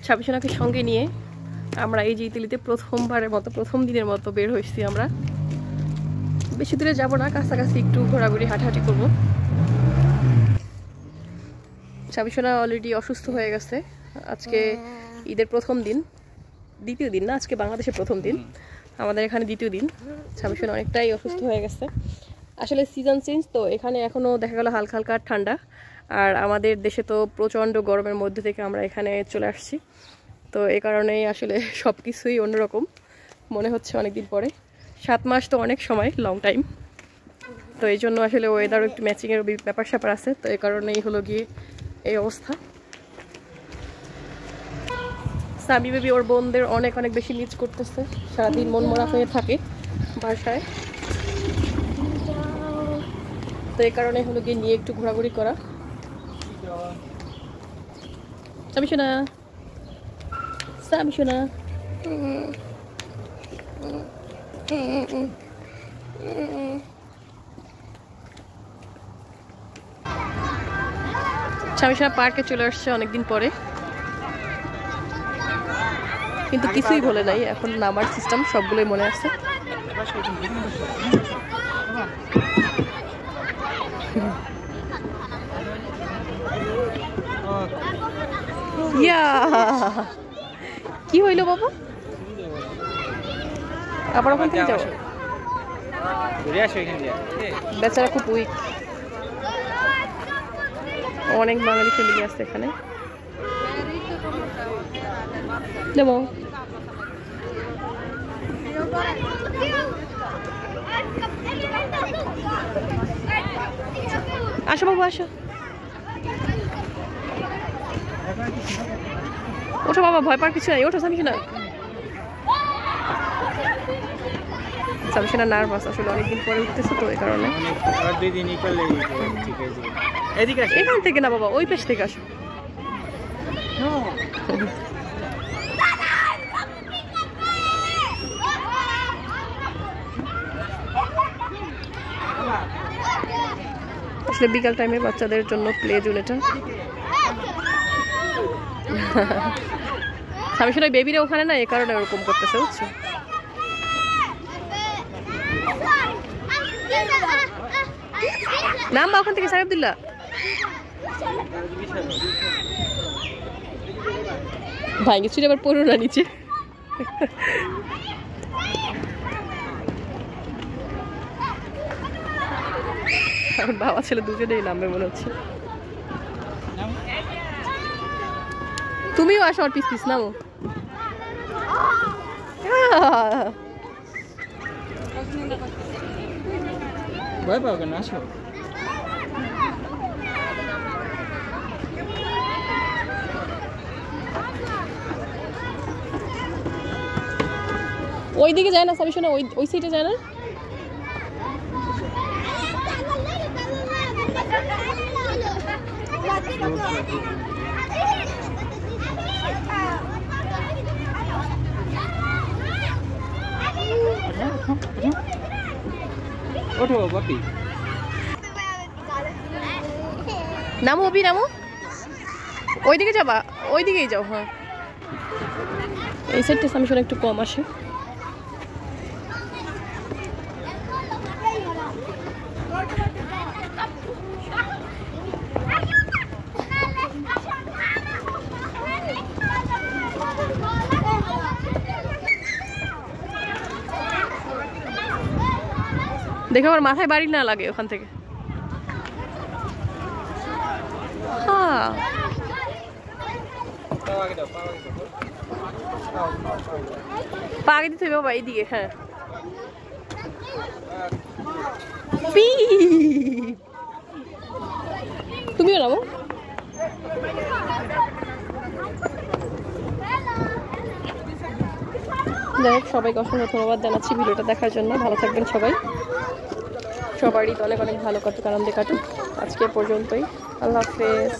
সাবিসোনাকে সঙ্গে নিয়ে আমরা এই যে ইতালিতে প্রথমবারের মতো প্রথম দিনের মতো বের হয়েছি। আমরা বেশি দূরে যাবো না, কাছাকাছি একটু ঘোরাঘুরি হাঁটাহাঁটি করবো। সাবিসোনা অলরেডি অসুস্থ হয়ে গেছে। আজকে ঈদের প্রথম দিন, দ্বিতীয় দিন না, আজকে বাংলাদেশের প্রথম দিন, আমাদের এখানে দ্বিতীয় দিন। সাবিসোনা অনেকটাই অসুস্থ হয়ে গেছে। আসলে সিজন চেঞ্জ তো, এখানে এখনও দেখা গেল হালকা হালকা ঠান্ডা, আর আমাদের দেশে তো প্রচণ্ড গরমের মধ্যে থেকে আমরা এখানে চলে আসছি। তো এই কারণেই আসলে সব কিছুই অন্যরকম মনে হচ্ছে অনেকদিন পরে। 7 মাস তো অনেক সময়, লং টাইম। তো এই জন্য আসলে ওয়েদারও একটু ম্যাচিংয়ের ব্যাপার স্যাপার আছে। তো এই কারণেই হলো গিয়ে এই অবস্থা। সাবি বেবি ওর বোনদের অনেক অনেক বেশি মিস করতেছে, সারাদিন মন মরা হয়ে থাকে বাসায়। তো এই কারণে হলো গিয়ে নিয়ে একটু ঘোরাঘুরি করা। সাবিসোনা, সাবিসোনা, সাবিসোনা পার্কে চলে আসছে অনেকদিন পরে, কিন্তু কিছুই বলে নাই। এখন নামার সিস্টেম সবগুলোই মনে আছে। কি হইলো বাবা? আবার ওখান থেকে যাবো? বেচারা খুব উইক। অনেক বাঙালি ফ্যামিলি আছে এখানে। দেবো আসো বাবু, আসো, ওঠো বাবা, ভয় পাওয়ার কিছু নাই, ওঠো সাবিসোনা। সাবিসোনা নার্ভাস আসলে, অনেকদিন পরে উঠতেছে তো এই কারণে। এখান থেকে না বাবা, ওই পাশ থেকে আসো। আসলে বিকাল টাইমে বাচ্চাদের জন্য প্লে জোন এটা। সাবিসোনা বেবিরা ওখানে না, এই কারণে ওরকম করতেছে, বুঝছো? নাম বা ওখান থেকে সাহেবদুল্লাহ। ভাই কিছু আবার পড়ো না নিচে। বাবা ছেলে দুজনেই নামবে মনে হচ্ছে। তুমিও আসো, আর পিস পিস নামো। ভয় পাও কেন? আসো। ওইদিকে যায় না সাবিসোনা, ওই সাইডে যায় না। ওঠো বাপি, নামো অবি, নামো। ওইদিকে যাবা, ওইদিকেই যাও। হ্যাঁ, এই সাইডটা সাবিসোনা একটু কম আসে। দেখো আমার মাথায় বাড়ি না লাগে ওখান থেকে। হ্যাঁ, পা আগে দিতে হবে বাবা, এইদিকে। হ্যাঁ, তুমিও নামো। যাই হোক, সবাইকে অসংখ্য ধন্যবাদ জানাচ্ছি ভিডিওটা দেখার জন্য। ভালো থাকবেন সবাই, সবারই অনেক অনেক ভালো কাটুক, আনন্দে কাটুক। আজকে পর্যন্তই, আল্লাহ হাফেজ।